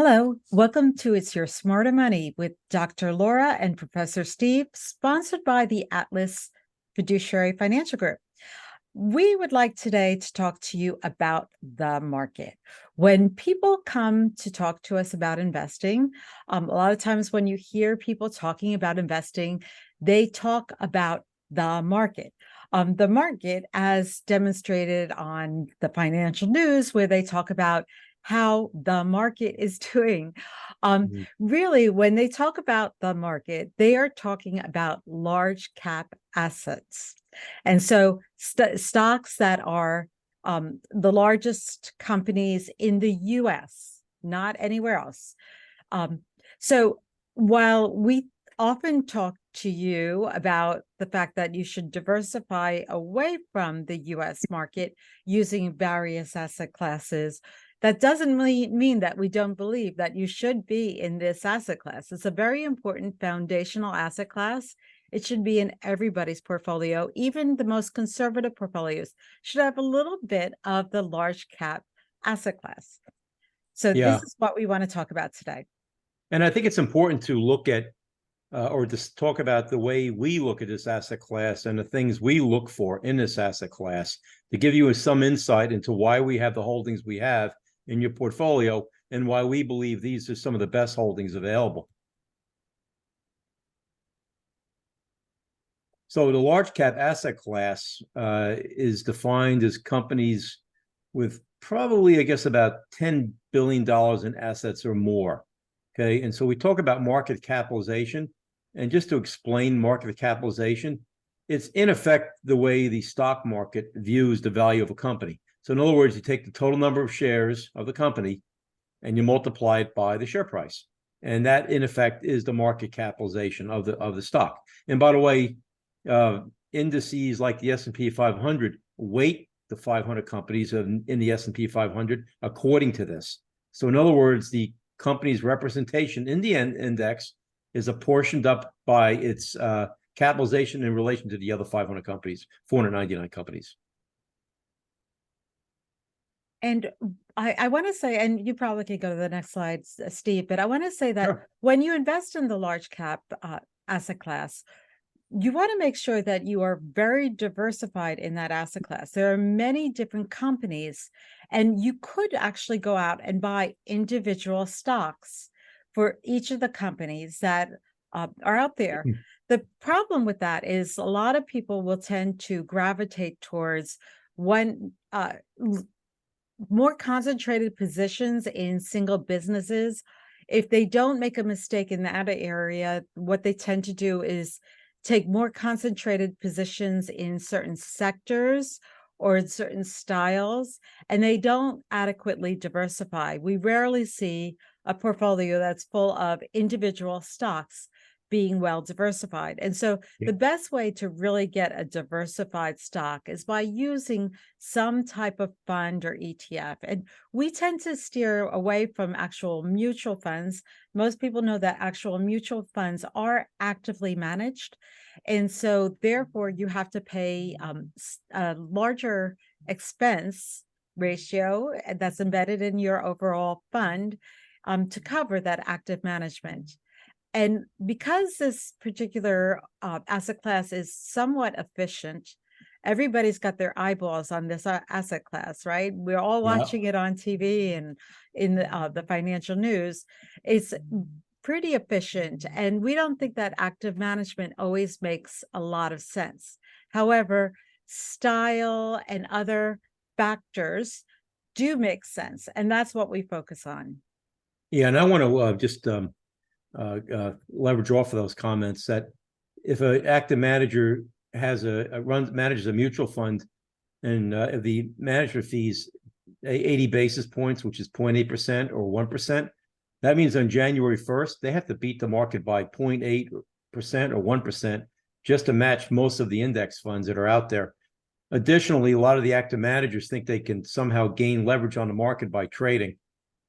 Hello, welcome to It's Your Smarter Money with Dr. Laura and Professor Steve, sponsored by the Atlas Fiduciary Financial Group. We would like today to talk to you about the market. When people come to talk to us about investing, a lot of times when you hear people talking about investing, they talk about the market. The market, as demonstrated on the financial news, where they talk about how the market is doing. Really, when they talk about the market, they are talking about large cap assets. And so stocks that are the largest companies in the US, not anywhere else. So while we often talk to you about the fact that you should diversify away from the US market using various asset classes, that doesn't really mean that we don't believe that you should be in this asset class. It's a very important foundational asset class. It should be in everybody's portfolio. Even the most conservative portfolios should have a little bit of the large cap asset class. So Yeah. this is what we want to talk about today. And I think it's important to look at or just talk about the way we look at this asset class and the things we look for in this asset class to give you some insight into why we have the holdings we have in your portfolio and why we believe these are some of the best holdings available. So the large cap asset class is defined as companies with probably, I guess, about $10 billion in assets or more. Okay. And so we talk about market capitalization. And just to explain market capitalization, it's in effect the way the stock market views the value of a company. So in other words, you take the total number of shares of the company and you multiply it by the share price. And that, in effect, is the market capitalization of the stock. And by the way, indices like the S&P 500 weight the 500 companies in the S&P 500 according to this. So in other words, the company's representation in the index is apportioned up by its capitalization in relation to the other 500 companies, 499 companies. And I want to say, and you probably can go to the next slide, Steve, but I want to say that Sure. when you invest in the large cap asset class, you want to make sure that you are very diversified in that asset class. There are many different companies, and you could actually go out and buy individual stocks for each of the companies that are out there. The problem with that is a lot of people will tend to gravitate towards one more concentrated positions in single businesses. If they don't make a mistake in that area, what they tend to do is take more concentrated positions in certain sectors or in certain styles, and they don't adequately diversify. We rarely see a portfolio that's full of individual stocks being well diversified. And so the best way to really get a diversified stock is by using some type of fund or ETF. And we tend to steer away from actual mutual funds. Most people know that actual mutual funds are actively managed. And so therefore you have to pay a larger expense ratio that's embedded in your overall fund to cover that active management. And because this particular asset class is somewhat efficient, everybody's got their eyeballs on this asset class, right? We're all watching it on TV and in the financial news. It's pretty efficient, and we don't think that active management always makes a lot of sense. However, style and other factors do make sense, and that's what we focus on. Yeah, and I want to just leverage off of those comments that if an active manager has manages a mutual fund and if the management fees 80 basis points, which is 0.8% or 1%, that means on January 1st, they have to beat the market by 0.8% or 1% just to match most of the index funds that are out there. Additionally, a lot of the active managers think they can somehow gain leverage on the market by trading.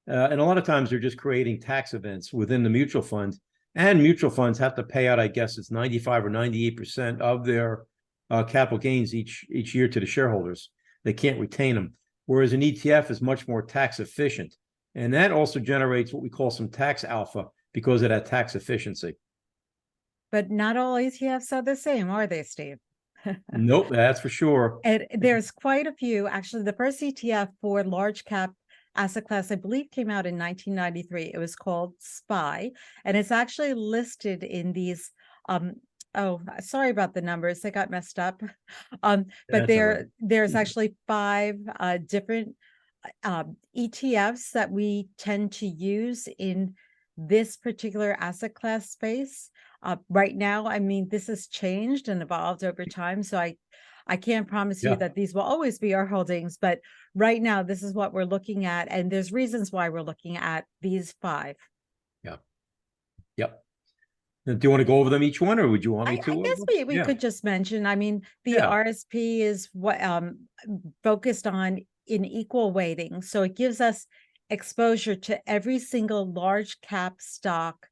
And a lot of times they're just creating tax events within the mutual fund. And mutual funds have to pay out, I guess it's 95 or 98% of their capital gains each year to the shareholders. They can't retain them. Whereas an ETF is much more tax efficient. And that also generates what we call some tax alpha because of that tax efficiency. But not all ETFs are the same, are they, Steve? Nope, that's for sure. And there's quite a few. Actually, the first ETF for large cap asset class, I believe, came out in 1993. It was called SPY, and it's actually listed in these. Oh, sorry about the numbers; they got messed up. But That's all right. there's actually five different ETFs that we tend to use in this particular asset class space. Right now, I mean, this has changed and evolved over time, so I can't promise you Yeah, that these will always be our holdings, but right now, this is what we're looking at, and there's reasons why we're looking at these five. yeah, yep. Do you want to go over them each one, or would you want me I to? guess we Yeah, could just mention, I mean, the yeah, RSP is what focused on in equal weighting. So it gives us exposure to every single large cap stock,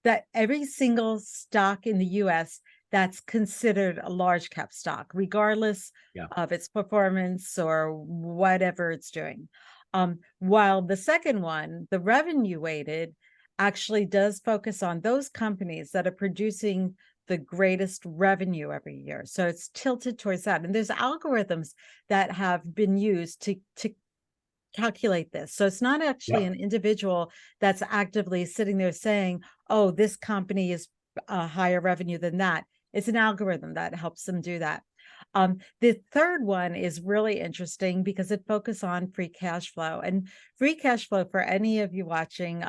that every single stock in the US that's considered a large cap stock, regardless yeah, of its performance or whatever it's doing. While the second one, the revenue weighted, actually does focus on those companies that are producing the greatest revenue every year. So it's tilted towards that. And there's algorithms that have been used to calculate this. So it's not actually yeah, an individual that's actively sitting there saying, oh, this company is a higher revenue than that. It's an algorithm that helps them do that. The third one is really interesting because it focuses on free cash flow. And free cash flow, for any of you watching,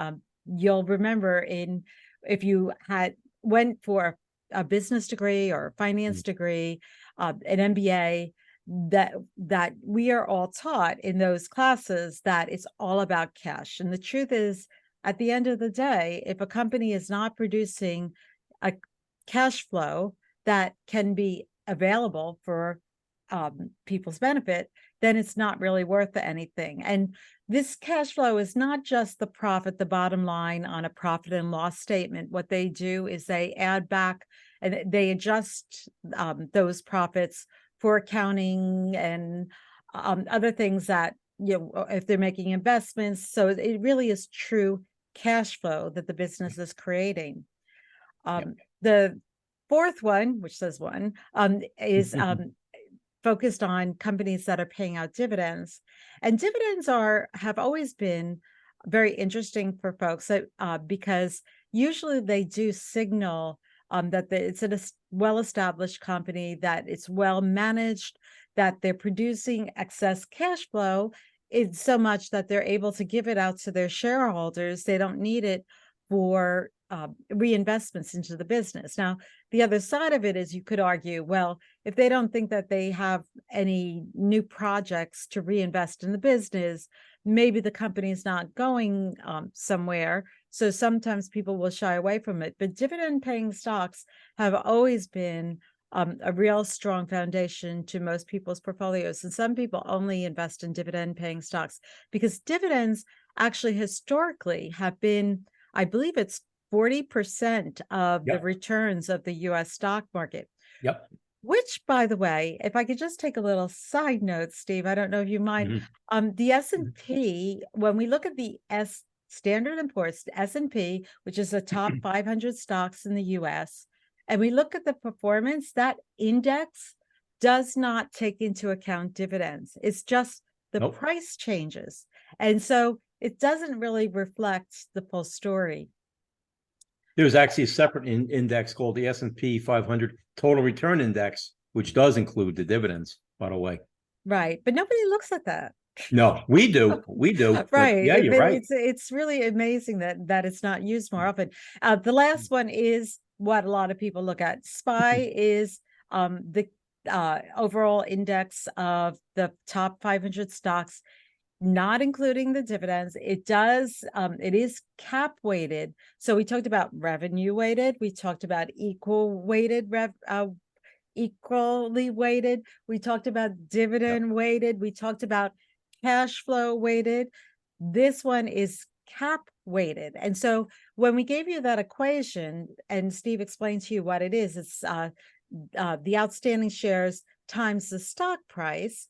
you'll remember if you had went for a business degree or a finance mm, degree, an MBA, that we are all taught in those classes that it's all about cash. And the truth is, at the end of the day, if a company is not producing a cash flow that can be available for people's benefit, then it's not really worth anything. And this cash flow is not just the profit, the bottom line on a profit and loss statement. What they do is they add back and they adjust those profits for accounting and other things that, if they're making investments. So it really is true cash flow that the business is creating. yeah. The fourth one, which says one, is focused on companies that are paying out dividends. And dividends have always been very interesting for folks because usually they do signal that it's a well-established company, that it's well managed, that they're producing excess cash flow. It's so much that they're able to give it out to their shareholders. They don't need it for reinvestments into the business. Now, the other side of it is you could argue, well, if they don't think that they have any new projects to reinvest in the business, maybe the company is not going somewhere. So sometimes people will shy away from it. But dividend paying stocks have always been a real strong foundation to most people's portfolios. And some people only invest in dividend paying stocks because dividends actually historically have been, I believe it's 40% of the Yep, returns of the US stock market. yep. Which, by the way, if I could just take a little side note, Steve, I don't know if you mind. Mhm, The mhm. S&P, when we look at the Standard & Poor's, the S&P, which is the top 500 stocks in the US, and we look at the performance, that index does not take into account dividends. It's just the Nope. price changes. And so it doesn't really reflect the full story. There's actually a separate index called the S&P 500 Total Return Index, which does include the dividends, by the way. Right. But nobody looks at that. No, we do, but Right. yeah, you're right. It's really amazing that it's not used more often. The last one is what a lot of people look at. SPY is the overall index of the top 500 stocks, not including the dividends. It is cap weighted. So we talked about revenue weighted. We talked about equally weighted. We talked about Yep. dividend weighted. We talked about cash flow weighted. This one is cap weighted. And so when we gave you that equation and Steve explained to you what it is, it's the outstanding shares times the stock price.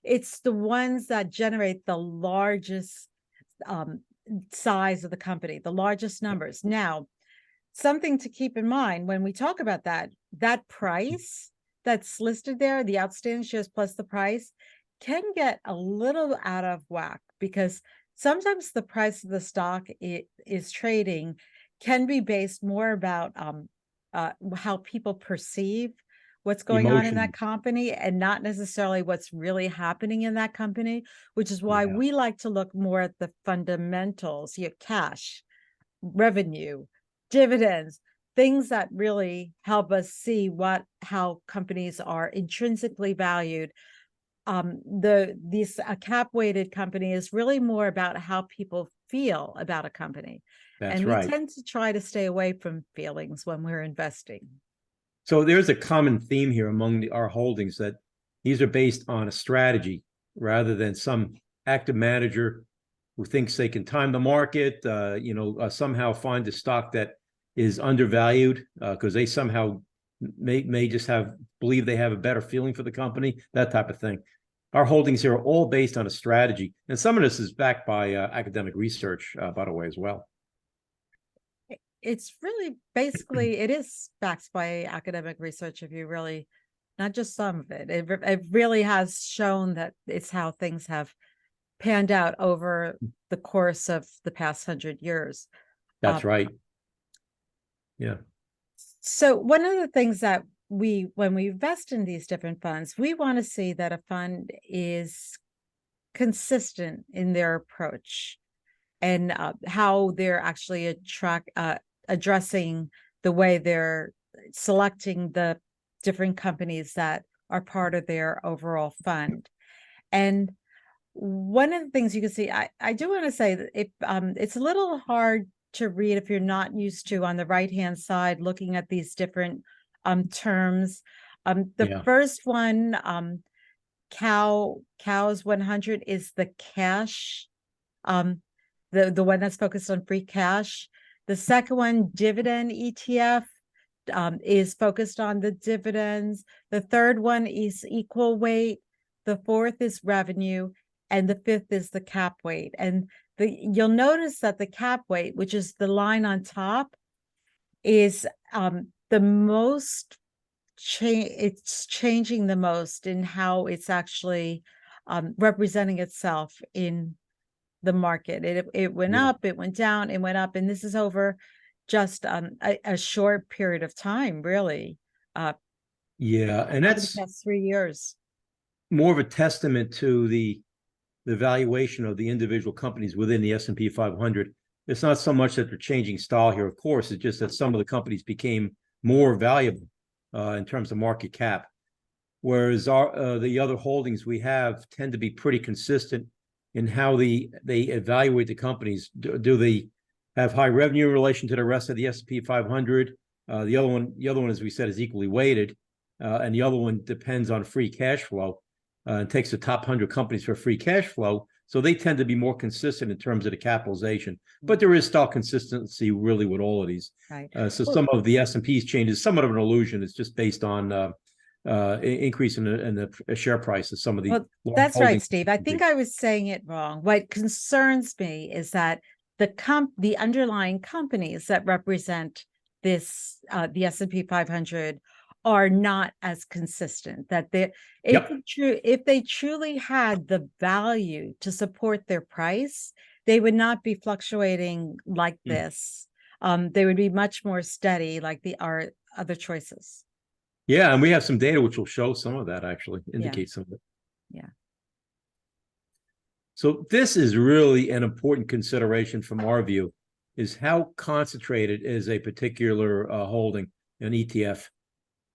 It's the ones that generate the largest size of the company, the largest numbers. Now, something to keep in mind when we talk about that price that's listed there, the outstanding shares plus the price, can get a little out of whack because sometimes the price of the stock is trading can be based more about how people perceive what's going on in that Emotion. company and not necessarily what's really happening in that company, which is why Yeah. we like to look more at the fundamentals, your cash, revenue, dividends, things that really help us see how companies are intrinsically valued. These a cap weighted company is really more about how people feel about a company. That's And we right. tend to try to stay away from feelings when we're investing. So there's a common theme here among our holdings that these are based on a strategy rather than some active manager who thinks they can time the market, somehow find a stock that is undervalued because they somehow may just believe they have a better feeling for the company, that type of thing. Our holdings here are all based on a strategy, and some of this is backed by academic research, by the way, as well. It's really basically it is backed by academic research. If you really, not just some of it, it really has shown that it's how things have panned out over the course of the past 100 years. That's right. Yeah. So one of the things that when we invest in these different funds, we want to see that a fund is consistent in their approach and how they're actually addressing the way they're selecting the different companies that are part of their overall fund. And one of the things you can see, I do want to say that it's a little hard to read if you're not used to on the right-hand side looking at these different terms. The Yeah. first one, cows 100 is the cash, the one that's focused on free cash. The second one, dividend ETF, is focused on the dividends. The third one is equal weight. The fourth is revenue, and the fifth is the cap weight. And you'll notice that the cap weight, which is the line on top, is the most it's changing the most in how it's actually representing itself in the market. It went Yeah. up, it went down, it went up, and this is over just a short period of time, really, Yeah. And over the that's past 3 years. more of a testament to the valuation of the individual companies within the S&P 500. It's not so much that they're changing style here, of course. It's just that some of the companies became more valuable in terms of market cap, whereas the other holdings we have tend to be pretty consistent in how they evaluate the companies. Do they have high revenue in relation to the rest of the S&P 500? The other one, as we said, is equally weighted, and the other one depends on free cash flow. And takes the top 100 companies for free cash flow. So they tend to be more consistent in terms of the capitalization. But there is still consistency really with all of these. Right. So Well, some of the S&P's changes, somewhat of an illusion. It's just based on increase in the share price of some of the that's right, holdings. Steve. I think I was saying it wrong. What concerns me is that the underlying companies that represent this the S&P 500 are not as consistent. That Yep. if they truly had the value to support their price, they would not be fluctuating like this. They would be much more steady, like our other choices. Yeah, and we have some data which will show some of that, actually indicate some of it. Yeah. So this is really an important consideration from our view, is how concentrated is a particular holding, an ETF.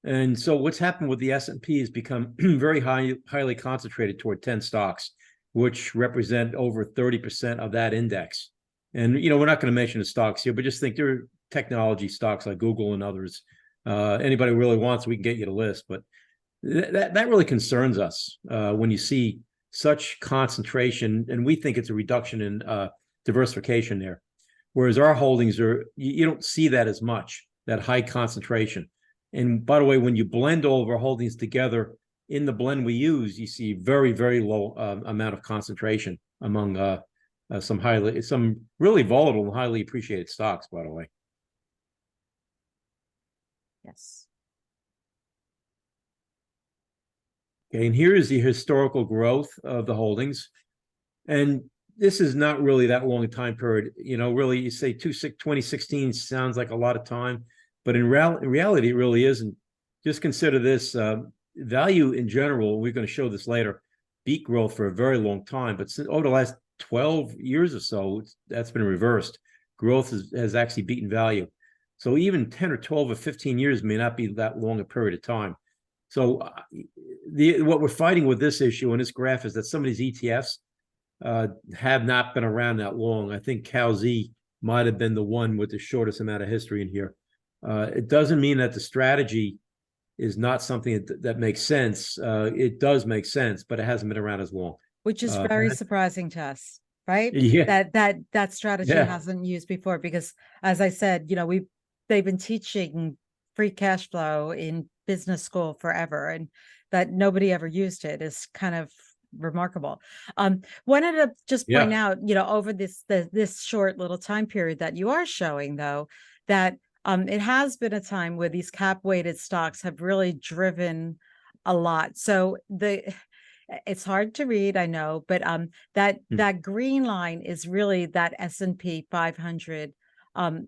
And so what's happened with the S&P has become very highly concentrated toward 10 stocks, which represent over 30% of that index. And, we're not going to mention the stocks here, but just think there are technology stocks like Google and others. Anybody who really wants, we can get you the list. But that really concerns us when you see such concentration, and we think it's a reduction in diversification there. Whereas our holdings you don't see that as much, that high concentration. And by the way, when you blend all of our holdings together in the blend we use, you see very, very low amount of concentration among some really volatile and highly appreciated stocks, by the way. Yes. Okay, and here is the historical growth of the holdings. And this is not really that long a time period. Really, you say 2016 sounds like a lot of time, but in reality, it really isn't. Just consider this value in general. We're going to show this later. Beat growth for a very long time, but over the last 12 years or so, that's been reversed. Growth has actually beaten value. So even 10 or 12 or 15 years may not be that long a period of time. So what we're fighting with this issue and this graph is that some of these ETFs have not been around that long. I think CalZ might have been the one with the shortest amount of history in here. It doesn't mean that the strategy is not something that makes sense. It does make sense, but it hasn't been around as long. Which is very surprising to us, right? Yeah. That strategy hasn't used before because, as I said, they've been teaching free cash flow in business school forever, and that nobody ever used it is kind of remarkable. Wanted to just point out, over this short little time period that you are showing, though, that it has been a time where these cap weighted stocks have really driven a lot. So it's hard to read, I know, but that green line is really that S&P 500 fund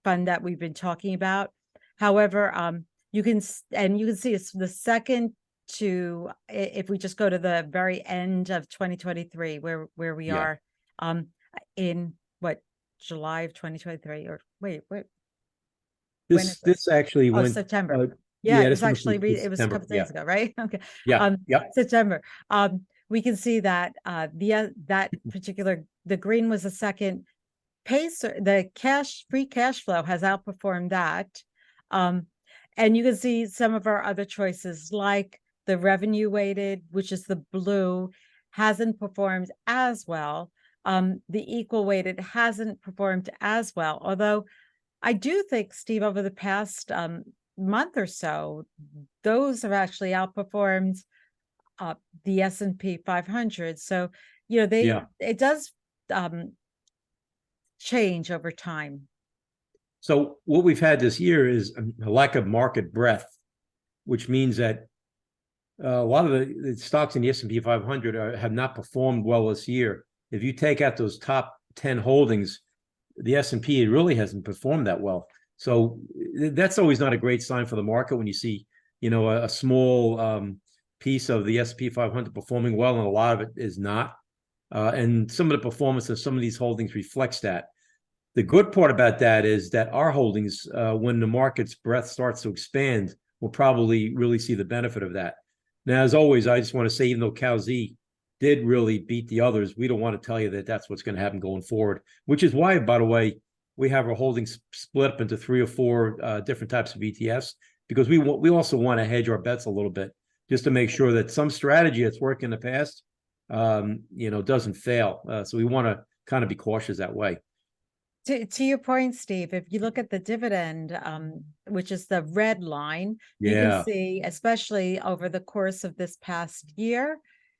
that we've been talking about. However, you can see it's the second to, if we just go to the very end of 2023, where we are in July of 2023, or wait, this actually went September. it was actually it was a couple days ago, right? Okay. September. We can see that that particular, the green was the second. Pacer, the free cash flow has outperformed that. And you can see some of our other choices, like the revenue weighted, which is the blue, hasn't performed as well. The equal weighted hasn't performed as well. Although I do think, Steve, over the past month or so, those have actually outperformed the S&P 500. So, it does change over time. So what we've had this year is a lack of market breadth, which means that a lot of the stocks in the S&P 500 have not performed well this year. If you take out those top 10 holdings, the S&P really hasn't performed that well. So that's always not a great sign for the market when you see, a small piece of the S&P 500 performing well, and a lot of it is not. And some of the performance of some of these holdings reflects that. The good part about that is that our holdings, when the market's breadth starts to expand, will probably really see the benefit of that. Now, as always, I just want to say, even though CalZ did really beat the others, we don't want to tell you that that's what's going to happen going forward, which is why, by the way, we have our holdings split up into 3 or 4 different types of ETFs, because we also want to hedge our bets a little bit, just to make sure that some strategy that's worked in the past, doesn't fail. So we want to kind of be cautious that way. To your point, Steve, if you look at the dividend, which is the red line, you can see, especially over the course of this past year,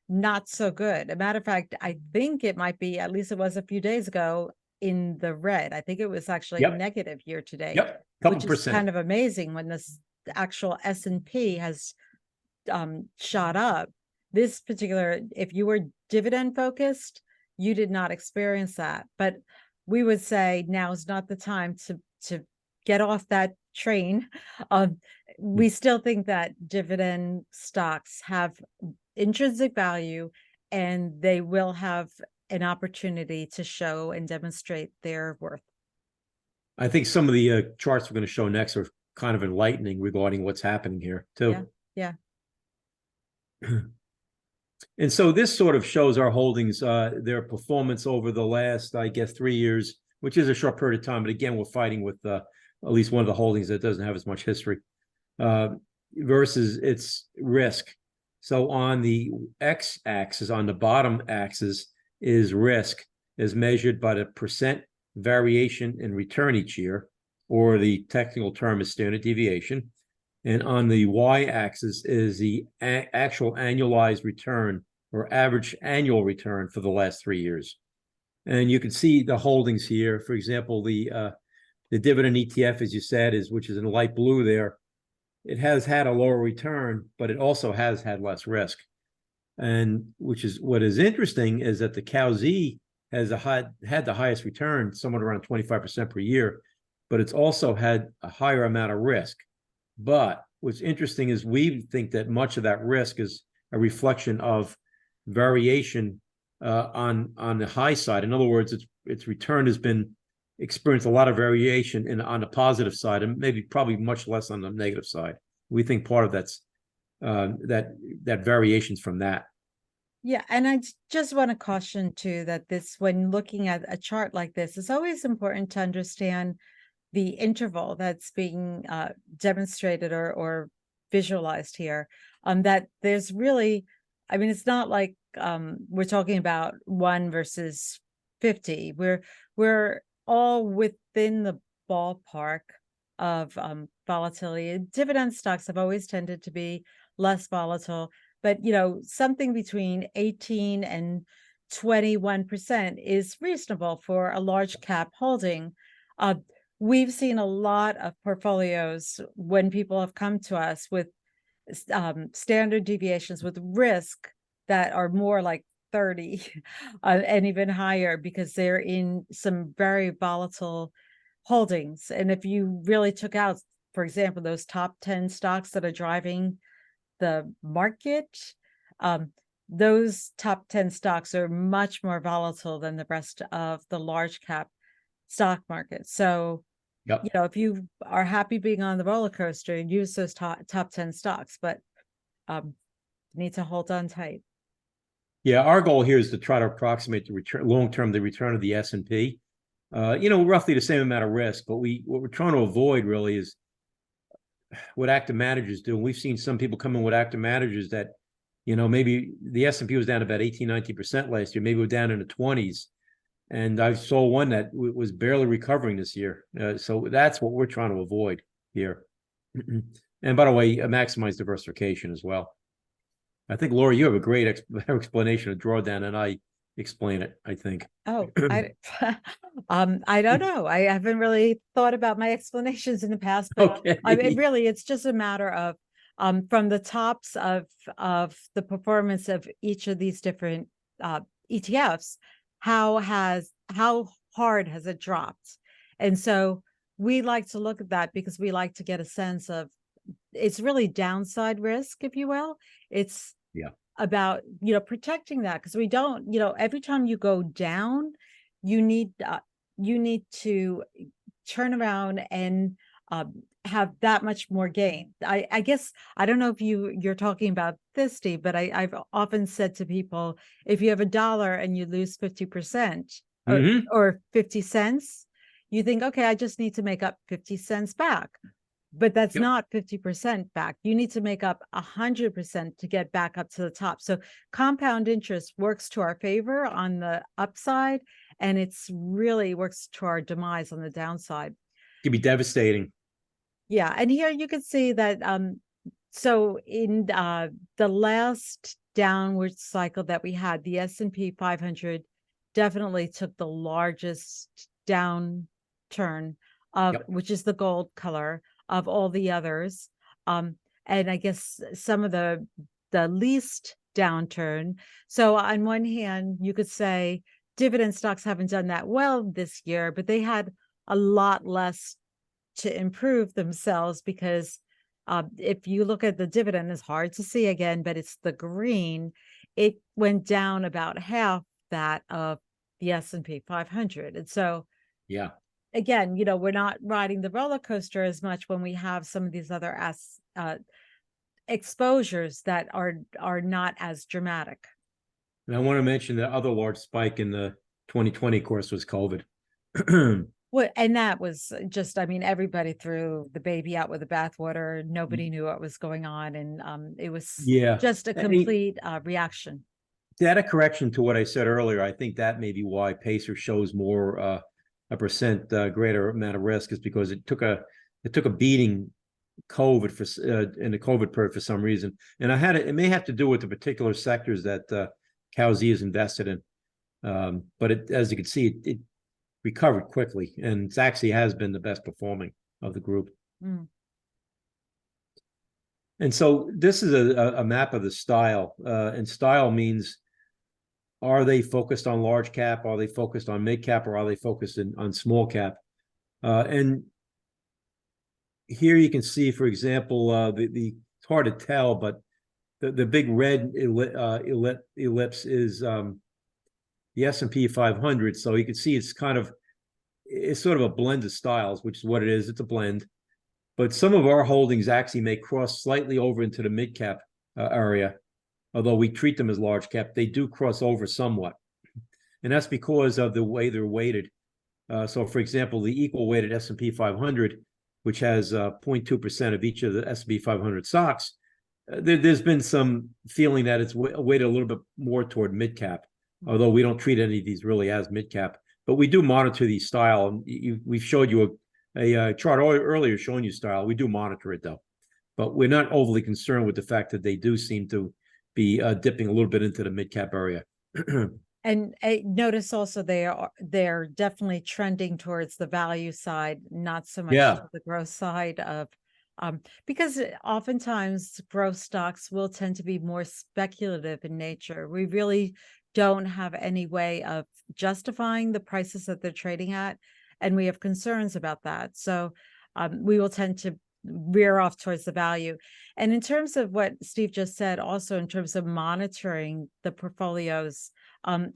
not so good. A matter of fact, I think it might be, at least it was a few days ago, in the red. I think it was actually negative year to date, Couple which percent. is kind of amazing when this actual S&P has shot up. This particular, if you were dividend focused, you did not experience that. But we would say now is not the time to get off that train. We still think that dividend stocks have intrinsic value, and they will have an opportunity to show and demonstrate their worth. I think some of the charts we're going to show next are kind of enlightening regarding what's happening here too. Yeah. And so this sort of shows our holdings, their performance over the last, I guess, 3 years, which is a short period of time. But again, we're fighting with at least one of the holdings that doesn't have as much history versus its risk. So on the x-axis, on the bottom axis, is risk, as measured by the percent variation in return each year, or the technical term is standard deviation. And on the y-axis is the actual annualized return, or average annual return, for the last 3 years. And you can see the holdings here. For example, the dividend ETF, as you said, which is in light blue there. It has had a lower return, but it also has had less risk. And what is interesting is that the CowZ had the highest return, somewhat around 25% per year, but it's also had a higher amount of risk. But what's interesting is we think that much of that risk is a reflection of variation on the high side. In other words, its return has been experienced a lot of variation on the positive side, and maybe probably much less on the negative side. We think part of that's that variations from that. Yeah, and I just want to caution too that when looking at a chart like this, it's always important to understand the interval that's being demonstrated or visualized here. That there's really, I mean, it's not like we're talking about 1 versus 50. We're all within the ballpark of volatility. Dividend stocks have always tended to be less volatile, but something between 18 and 21% is reasonable for a large cap holding. We've seen a lot of portfolios when people have come to us with standard deviations with risk that are more like 30 and even higher, because they're in some very volatile holdings. And if you really took out, for example, those top 10 stocks that are driving the market, those top 10 stocks are much more volatile than the rest of the large cap stock market. So, Yep. if you are happy being on the roller coaster, use those top 10 stocks, but need to hold on tight. Yeah, our goal here is to try to approximate the return long term, the return of the S&P. Roughly the same amount of risk, but what we're trying to avoid really is what active managers do. And we've seen some people come in with active managers that, maybe the S&P was down about 18, 19% last year. Maybe we're down in the 20s. And I saw one that was barely recovering this year. So that's what we're trying to avoid here. And by the way, maximize diversification as well. I think, Laura, you have a great explanation of drawdown, and I explain it, I think. Oh, I don't know. I haven't really thought about my explanations in the past, but Okay. it's just a matter of from the tops of the performance of each of these different ETFs, how hard has it dropped? And so we like to look at that because we like to get a sense of, it's really downside risk, if you will. It's about protecting that, because we don't, every time you go down, you need to turn around and have that much more gain. I guess I don't know if you're talking about this, Steve, but I've often said to people, if you have $1 and you lose 50% or 50 cents, you think, okay, I just need to make up 50 cents back. But that's not 50% back. You need to make up 100% to get back up to the top. So compound interest works to our favor on the upside, and it's really works to our demise on the downside. It can be devastating. Yeah, and here you can see that so in the last downward cycle that we had, the S&P 500 definitely took the largest downturn of which is the gold color of all the others. And I guess some of the least downturn. So on one hand, you could say dividend stocks haven't done that well this year, but they had a lot less to improve themselves, because if you look at the dividend, it's hard to see again, but it's the green. It went down about half that of the S&P 500. And so, again, we're not riding the roller coaster as much when we have some of these other exposures that are not as dramatic. And I want to mention the other large spike in the 2020, of course, was COVID. Well, and that was just, I mean, everybody threw the baby out with the bathwater. Nobody knew what was going on. And it was just a complete reaction. To add a correction to what I said earlier, I think that may be why Pacer shows more a percent greater amount of risk, is because it took a beating COVID in the COVID period for some reason. And it may have to do with the particular sectors that CowZ is invested in. But as you can see, it recovered quickly, and it actually has been the best performing of the group. Mm. And so this is a map of the style, and style means, are they focused on large cap? Are they focused on mid cap? Or are they focused on small cap? And here you can see, for example, it's hard to tell, but the big red ellipse is the S&P 500. So you can see it's sort of a blend of styles, which is what it is. It's a blend. But some of our holdings actually may cross slightly over into the mid cap area, although we treat them as large cap. They do cross over somewhat, and that's because of the way they're weighted. So, for example, the equal weighted S&P 500, which has 0.2% of each of the S&P 500 stocks, there's been some feeling that it's weighted a little bit more toward mid cap, although we don't treat any of these really as mid cap. But we do monitor these style, and we've showed you a chart earlier showing you style. We do monitor it though, but we're not overly concerned with the fact that they do seem to be dipping a little bit into the mid cap area. And notice also they're definitely trending towards the value side, not so much Yeah. to the growth side of because oftentimes growth stocks will tend to be more speculative in nature. We really don't have any way of justifying the prices that they're trading at, and we have concerns about that. So we will tend to veer off towards the value. And in terms of what Steve just said, also in terms of monitoring the portfolios,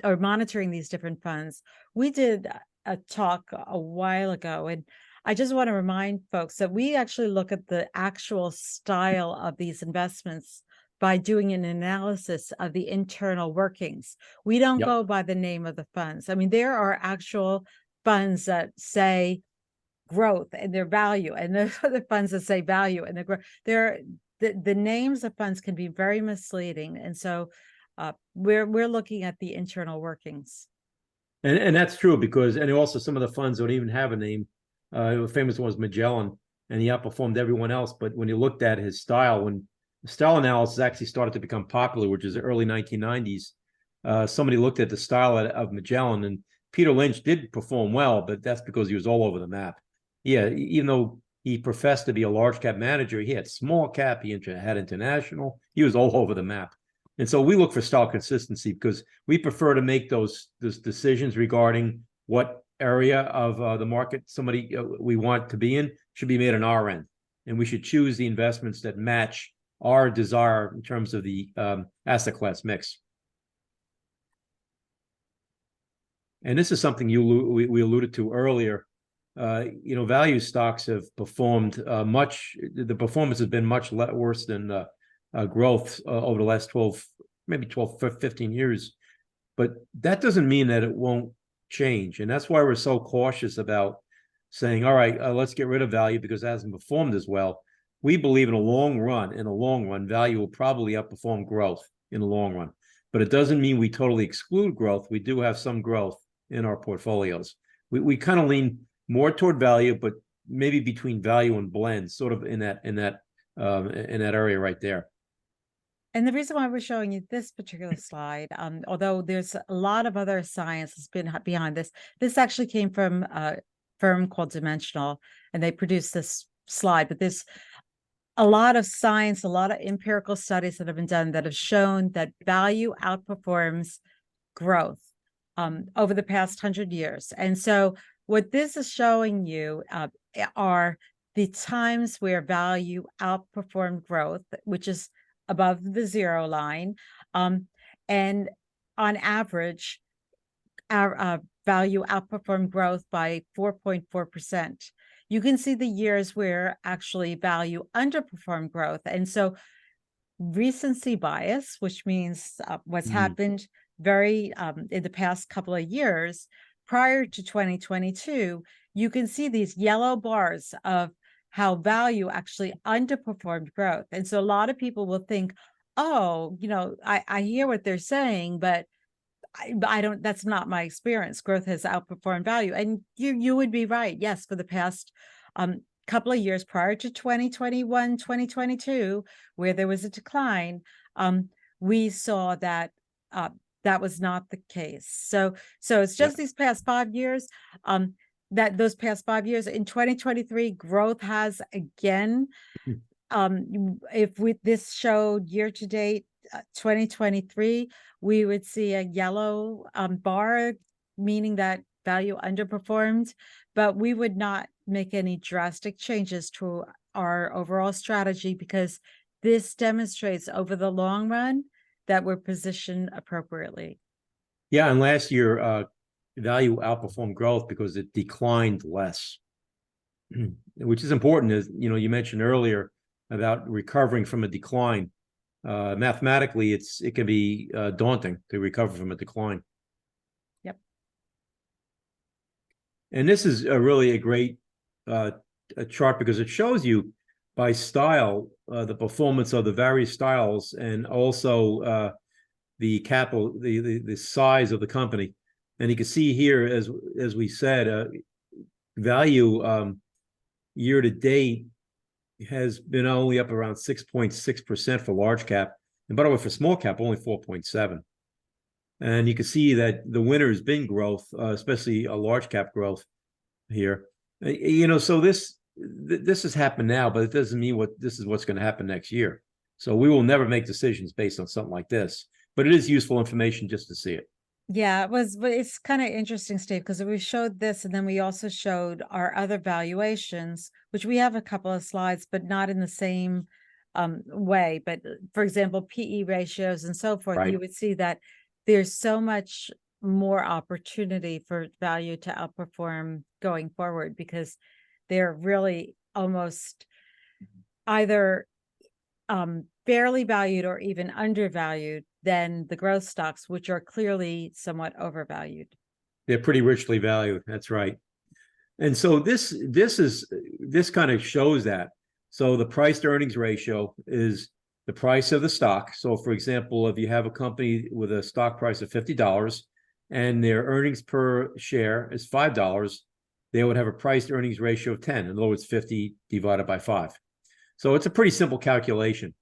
or monitoring these different funds, we did a talk a while ago, and I just want to remind folks that we actually look at the actual style of these investments by doing an analysis of the internal workings. We don't Yep. go by the name of the funds. I mean, there are actual funds that say growth and their value, and there's other funds that say value and their growth. The names of funds can be very misleading, and so we're looking at the internal workings. And that's true, because and also some of the funds don't even have a name. The famous one was Magellan, and he outperformed everyone else. But when you looked at his style, when style analysis actually started to become popular, which is the early 1990s, somebody looked at the style of Magellan, and Peter Lynch did perform well, but that's because he was all over the map. Yeah, even though he professed to be a large cap manager, he had small cap, he had international, he was all over the map. And so we look for style consistency, because we prefer to make those decisions regarding what area of the market somebody we want to be in should be made on our end. And we should choose the investments that match our desire in terms of the asset class mix. And this is something we alluded to earlier. Value stocks have performed the performance has been much worse than growth over the last 12, 15 years. But that doesn't mean that it won't change. And that's why we're so cautious about saying, all right, let's get rid of value because it hasn't performed as well. We believe in the long run, value will probably outperform growth in the long run. But it doesn't mean we totally exclude growth. We do have some growth in our portfolios. We kind of lean more toward value, but maybe between value and blend, sort of in that area right there. And the reason why we're showing you this particular slide, although there's a lot of other science that's been behind this actually came from a firm called Dimensional, and they produced this slide. But there's a lot of science, a lot of empirical studies that have been done that have shown that value outperforms growth over the past 100 years. And so what this is showing you are the times where value outperformed growth, which is above the zero line. And on average, our value outperformed growth by 4.4%. You can see the years where actually value underperformed growth. And so recency bias, which means what's happened very in the past couple of years prior to 2022, you can see these yellow bars of how value actually underperformed growth. And so a lot of people will think, oh, I hear what they're saying, but I don't, that's not my experience. Growth has outperformed value. And you would be right. Yes, for the past couple of years prior to 2021, 2022, where there was a decline, we saw that that was not the case. So it's Yeah. just these past 5 years, that those past 5 years in 2023, growth has again, if we this showed year to date 2023, we would see a yellow bar, meaning that value underperformed, but we would not make any drastic changes to our overall strategy because this demonstrates over the long run that we're positioned appropriately. Yeah, and last year, value outperformed growth because it declined less, which is important. As you know, you mentioned earlier about recovering from a decline. Mathematically, it can be daunting to recover from a decline. Yep. And this is really a great a chart because it shows you by style the performance of the various styles and also the capital, the size of the company. And you can see here, as we said, value year to date has been only up around 6.6% for large cap. And by the way, for small cap, only 4.7. And you can see that the winner has been growth, especially a large cap growth here. You know, so this has happened now, but it doesn't mean this is what's going to happen next year. So we will never make decisions based on something like this, but it is useful information just to see it. Yeah, it was, but it's kind of interesting, Steve, because we showed this and then we also showed our other valuations, which we have a couple of slides, but not in the same way. But for example, PE ratios and so forth, Right. you would see that there's so much more opportunity for value to outperform going forward because they're really almost either fairly valued or even undervalued than the growth stocks, which are clearly somewhat overvalued. They're pretty richly valued. That's right. And so this kind of shows that. So the price to earnings ratio is the price of the stock. So for example, if you have a company with a stock price of $50 and their earnings per share is $5, they would have a price to earnings ratio of 10. In other words, 50 divided by 5. So it's a pretty simple calculation.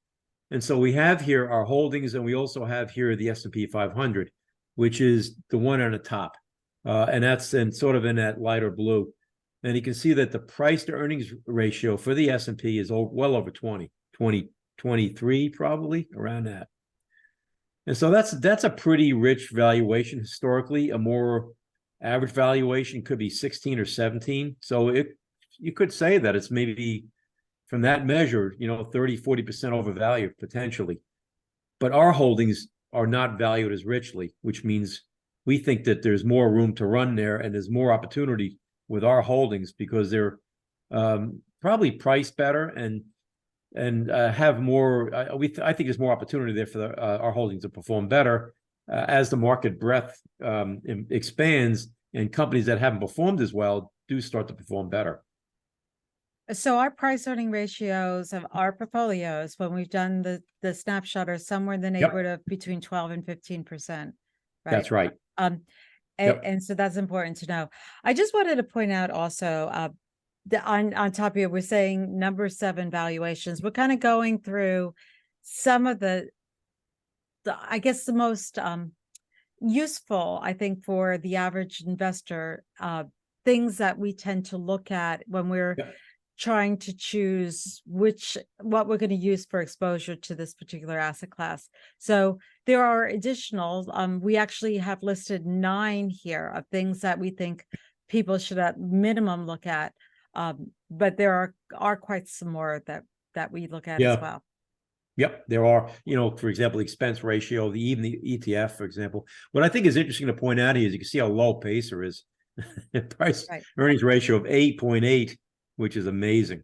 And so we have here our holdings, and we also have here the S&P 500, which is the one on the top. And that's sort of in that lighter blue. And you can see that the price to earnings ratio for the S&P is well over 20, 23, probably around that. And so that's a pretty rich valuation historically. A more average valuation could be 16 or 17. So you could say that it's maybe from that measure, 30, 40% overvalued potentially. But our holdings are not valued as richly, which means we think that there's more room to run there and there's more opportunity with our holdings because they're probably priced better and have more. I think there's more opportunity there for our holdings to perform better as the market breadth expands and companies that haven't performed as well do start to perform better. So our price earning ratios of our portfolios, when we've done the snapshot, are somewhere in the neighborhood of between 12 and 15%, right? That's right. And so that's important to know. I just wanted to point out also, on top of it, we're saying number 7 valuations. We're kind of going through some of the I guess the most useful, I think, for the average investor, things that we tend to look at when we're trying to choose what we're going to use for exposure to this particular asset class. So there are additional, we actually have listed 9 here of things that we think people should at minimum look at. But there are quite some more that we look at as well. Yep, there are, for example, the expense ratio, even the ETF, for example. What I think is interesting to point out here is you can see how low Pacer is. Price earnings ratio of 8.8, which is amazing.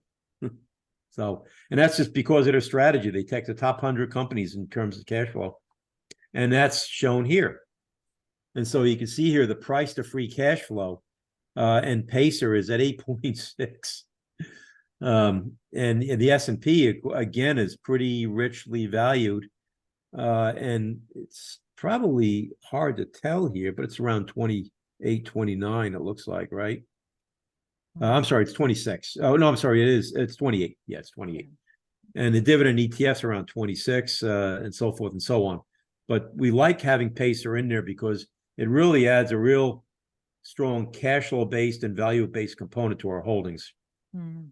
So, and that's just because of their strategy. They take the top 100 companies in terms of cash flow, and that's shown here. And so you can see here the price to free cash flow, and Pacer is at 8.6. And the S&P again is pretty richly valued, and it's probably hard to tell here, but it's around 28, 29. It looks like, right? I'm sorry, it's 26. Oh no, I'm sorry, it's 28. Yeah, it's 28. And the dividend ETFs around 26, and so forth and so on. but we like having Pacer in there because it really adds a real strong cash flow based and value based component to our holdings. Mm.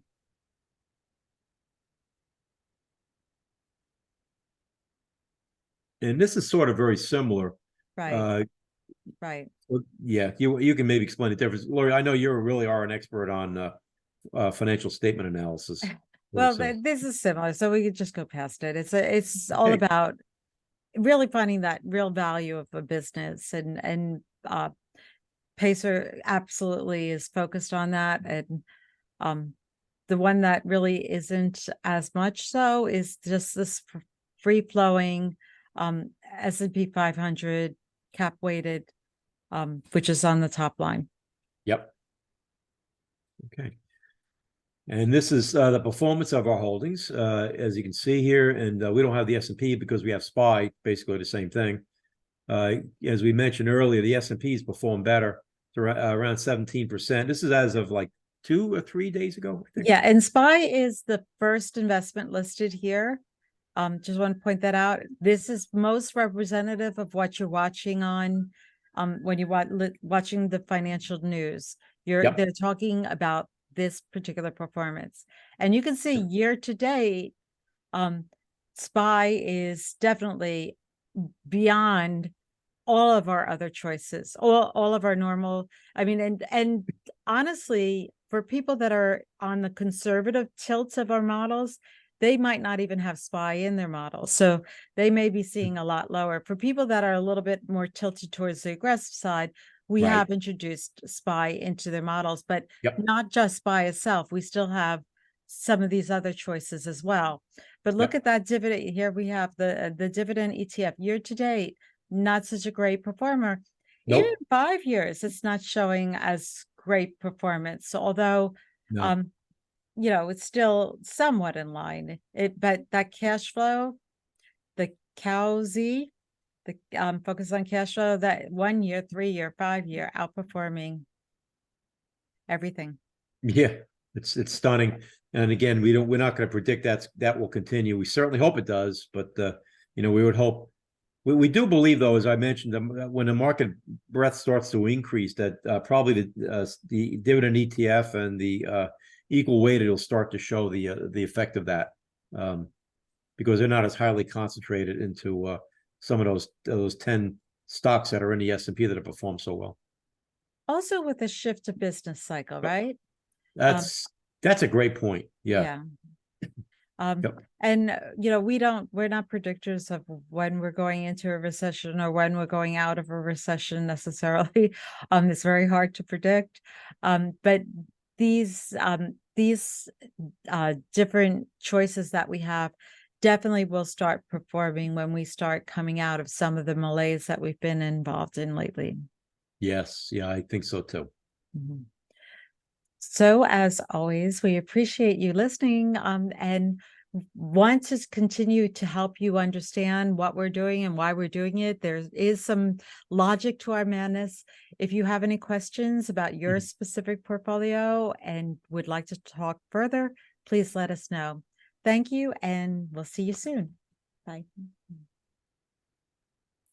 And this is sort of very similar. Right, Uh, right. yeah, you can maybe explain the difference, Lori. I know you really are an expert on financial statement analysis. Well, So this is similar, so we could just go past it. It's all okay, about really finding that real value of a business, and Pacer absolutely is focused on that. And um the one that really isn't as much so is just this free flowing S&P 500 cap weighted, which is on the top line. yep, okay. And this is the performance of our holdings, as you can see here. And we don't have the S&P because we have SPY, basically the same thing. As we mentioned earlier, the S&Ps performed better, around 17%. This is as of like 2 or 3 days ago, I think. Yeah, and SPY is the first investment listed here. Just want to point that out. This is most representative of what you're watching on when you watching the financial news. Yep. They're talking about this particular performance. And you can see year to date, um, SPY is definitely beyond all of our other choices, all of our normal. I mean, and honestly, for people that are on the conservative tilt of our models, they might not even have SPY in their model. So they may be seeing a lot lower. For people that are a little bit more tilted towards the aggressive side, we Right. have introduced SPY into their models, but Yep. not just SPY itself. We still have some of these other choices as well. But look Yep. at that dividend. Here we have the dividend ETF year to date, not such a great performer. Even Nope. 5 years, it's not showing as great performance. So although, No. um, it's still somewhat in line. But that cash flow, the CowZ, the focus on cash flow, that 1 year, 3 year, 5 year, outperforming everything. Yeah, it's stunning. And again, we're not going to predict that will continue. We certainly hope it does, but we would hope. We do believe, though, as I mentioned, when the market breadth starts to increase, that probably the dividend ETF and the equal weighted will start to show the effect of that, because they're not as highly concentrated into some of those 10 stocks that are in the S&P that have performed so well. Also with the shift to business cycle, right? Um, That's that's a great point. Yeah. yeah. Um, Yep. and we're not predictors of when we're going into a recession or when we're going out of a recession necessarily. It's very hard to predict. But these different choices that we have definitely will start performing when we start coming out of some of the malaise that we've been involved in lately. Yes. Yeah, I think so too. Mhm. So, as always, we appreciate you listening, and want to continue to help you understand what we're doing and why we're doing it. There is some logic to our madness. If you have any questions about your Mhm. specific portfolio and would like to talk further, please let us know. Thank you, and we'll see you soon. Bye.